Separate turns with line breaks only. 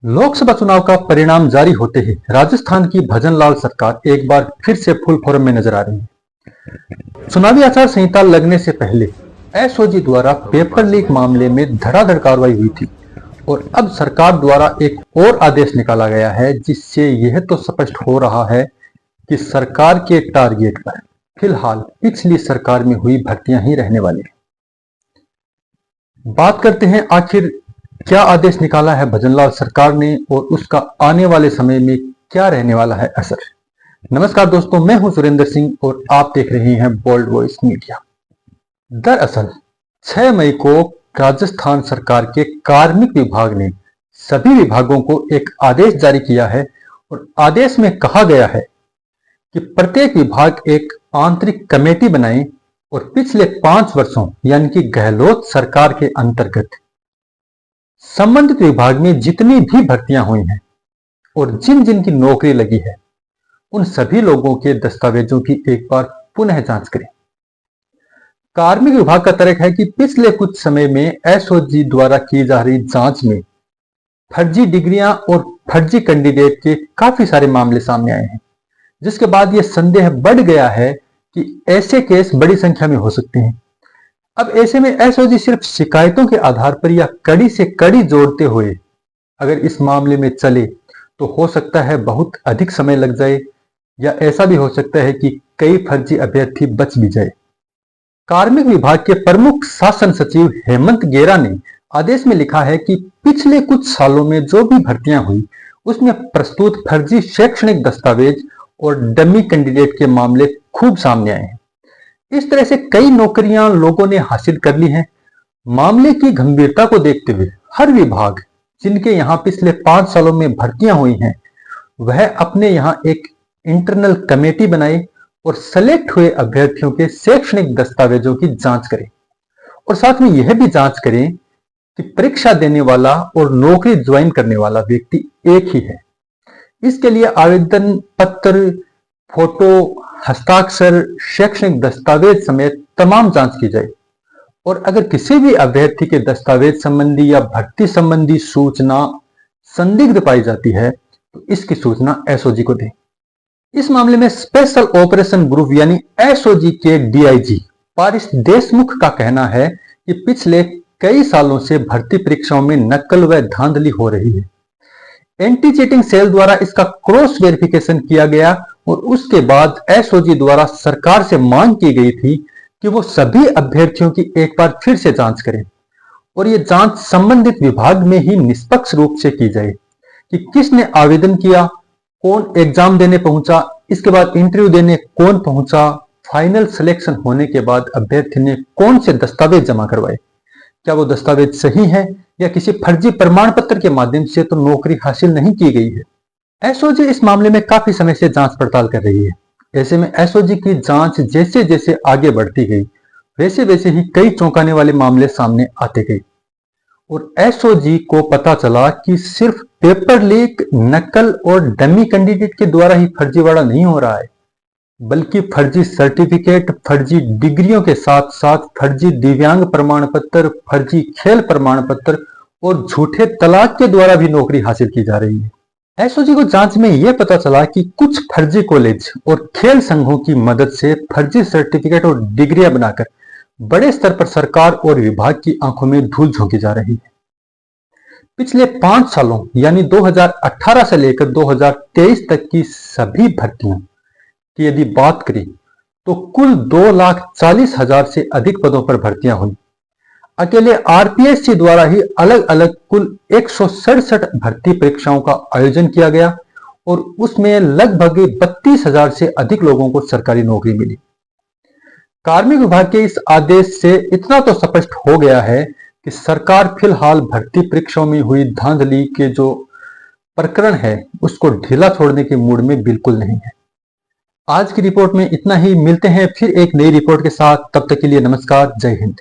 लोकसभा चुनाव का परिणाम जारी होते ही राजस्थान की भजनलाल सरकार एक बार फिर से फुल फॉर्म में नजर आ रही है। चुनावी आचार संहिता लगने से पहले एसओजी द्वारा पेपर लीक मामले में धड़ाधड़ कार्रवाई हुई थी और अब सरकार द्वारा एक और आदेश निकाला गया है, जिससे यह तो स्पष्ट हो रहा है कि सरकार के टारगेट पर फिलहाल पिछली सरकार में हुई भर्तियां ही रहने वाली हैं। बात करते हैं आखिर क्या आदेश निकाला है भजनलाल सरकार ने और उसका आने वाले समय में क्या रहने वाला है असर। नमस्कार दोस्तों, मैं हूं सुरेंद्र सिंह और आप देख रहे हैं बोल्ड वॉइस मीडिया। दरअसल 6 मई को राजस्थान सरकार के कार्मिक विभाग ने सभी विभागों को एक आदेश जारी किया है और आदेश में कहा गया है कि प्रत्येक विभाग एक आंतरिक कमेटी बनाए और पिछले 5 वर्षों यानी कि गहलोत सरकार के अंतर्गत संबंधित विभाग में जितनी भी भर्तियां हुई हैं और जिन जिन की नौकरी लगी है, उन सभी लोगों के दस्तावेजों की एक बार पुनः जांच करें। कार्मिक विभाग का तर्क है कि पिछले कुछ समय में एसओजी द्वारा की जा रही जांच में फर्जी डिग्रियां और फर्जी कैंडिडेट के काफी सारे मामले सामने आए हैं, जिसके बाद यह संदेह बढ़ गया है कि ऐसे केस बड़ी संख्या में हो सकते हैं। अब ऐसे में एसओजी सिर्फ शिकायतों के आधार पर या कड़ी से कड़ी जोड़ते हुए अगर इस मामले में चले तो हो सकता है बहुत अधिक समय लग जाए, या ऐसा भी हो सकता है कि कई फर्जी अभ्यर्थी बच भी जाए। कार्मिक विभाग के प्रमुख शासन सचिव हेमंत गेरा ने आदेश में लिखा है कि पिछले कुछ सालों में जो भी भर्तियां हुई उसमें प्रस्तुत फर्जी शैक्षणिक दस्तावेज और डमी कैंडिडेट के मामले खूब सामने आए हैं। इस तरह से कई नौकरियां लोगों ने हासिल कर ली हैं। मामले की गंभीरता को देखते हुए हर विभाग जिनके यहां पिछले 5 सालों में भर्तियां हुई हैं, वह अपने यहां एक इंटरनल कमेटी बनाए और सेलेक्ट हुए अभ्यर्थियों के शैक्षणिक दस्तावेजों की जांच करें और साथ में यह भी जांच करें कि परीक्षा देने वाला और नौकरी ज्वाइन करने वाला व्यक्ति एक ही है। इसके लिए आवेदन पत्र, फोटो, हस्ताक्षर, शैक्षणिक दस्तावेज समेत तमाम जांच की जाए और अगर किसी भी अभ्यर्थी के दस्तावेज संबंधी या भर्ती संबंधी सूचना संदिग्ध पाई जाती है तो इसकी सूचना एसओजी को दें। इस मामले में स्पेशल ऑपरेशन ग्रुप यानी एसओजी के डीआईजी पारिश देशमुख का कहना है कि पिछले कई सालों से भर्ती परीक्षाओं में नकल व धांधली हो रही है। एंटी चीटिंग सेल द्वारा इसका क्रॉस वेरिफिकेशन किया गया और उसके बाद एसओजी द्वारा सरकार से मांग की गई थी कि वो सभी अभ्यर्थियों की एक बार फिर से जांच करें और ये जांच संबंधित विभाग में ही निष्पक्ष रूप से की जाए कि किसने आवेदन किया, कौन एग्जाम देने पहुंचा, इसके बाद इंटरव्यू देने कौन पहुंचा, फाइनल सिलेक्शन होने के बाद अभ्यर्थी ने कौन से दस्तावेज जमा करवाए, क्या वो दस्तावेज सही है या किसी फर्जी प्रमाण पत्र के माध्यम से तो नौकरी हासिल नहीं की गई है। एसओजी इस मामले में काफी समय से जांच पड़ताल कर रही है। ऐसे में एसओजी की जांच जैसे जैसे आगे बढ़ती गई वैसे वैसे ही कई चौंकाने वाले मामले सामने आते गए और एसओजी को पता चला कि सिर्फ पेपर लीक, नकल और डमी कैंडिडेट के द्वारा ही फर्जीवाड़ा नहीं हो रहा है, बल्कि फर्जी सर्टिफिकेट, फर्जी डिग्रियों के साथ साथ फर्जी दिव्यांग प्रमाण पत्र, फर्जी खेल प्रमाण पत्र और झूठे तलाक के द्वारा भी नौकरी हासिल की जा रही है। एसओजी को जांच में यह पता चला कि कुछ फर्जी कॉलेज और खेल संघों की मदद से फर्जी सर्टिफिकेट और डिग्रियां बनाकर बड़े स्तर पर सरकार और विभाग की आंखों में धूल झोंकी जा रही है। पिछले 5 सालों यानी 2018 से लेकर 2023 तक की सभी भर्तियों की यदि बात करें तो कुल 2,40,000 से अधिक पदों पर भर्तियां हुई। अकेले आरपीएससी द्वारा ही अलग अलग कुल 167 भर्ती परीक्षाओं का आयोजन किया गया और उसमें लगभग 32,000 से अधिक लोगों को सरकारी नौकरी मिली। कार्मिक विभाग के इस आदेश से इतना तो स्पष्ट हो गया है कि सरकार फिलहाल भर्ती परीक्षाओं में हुई धांधली के जो प्रकरण है उसको ढीला छोड़ने के मूड में बिल्कुल नहीं है। आज की रिपोर्ट में इतना ही। मिलते हैं फिर एक नई रिपोर्ट के साथ, तब तक के लिए नमस्कार, जय हिंद।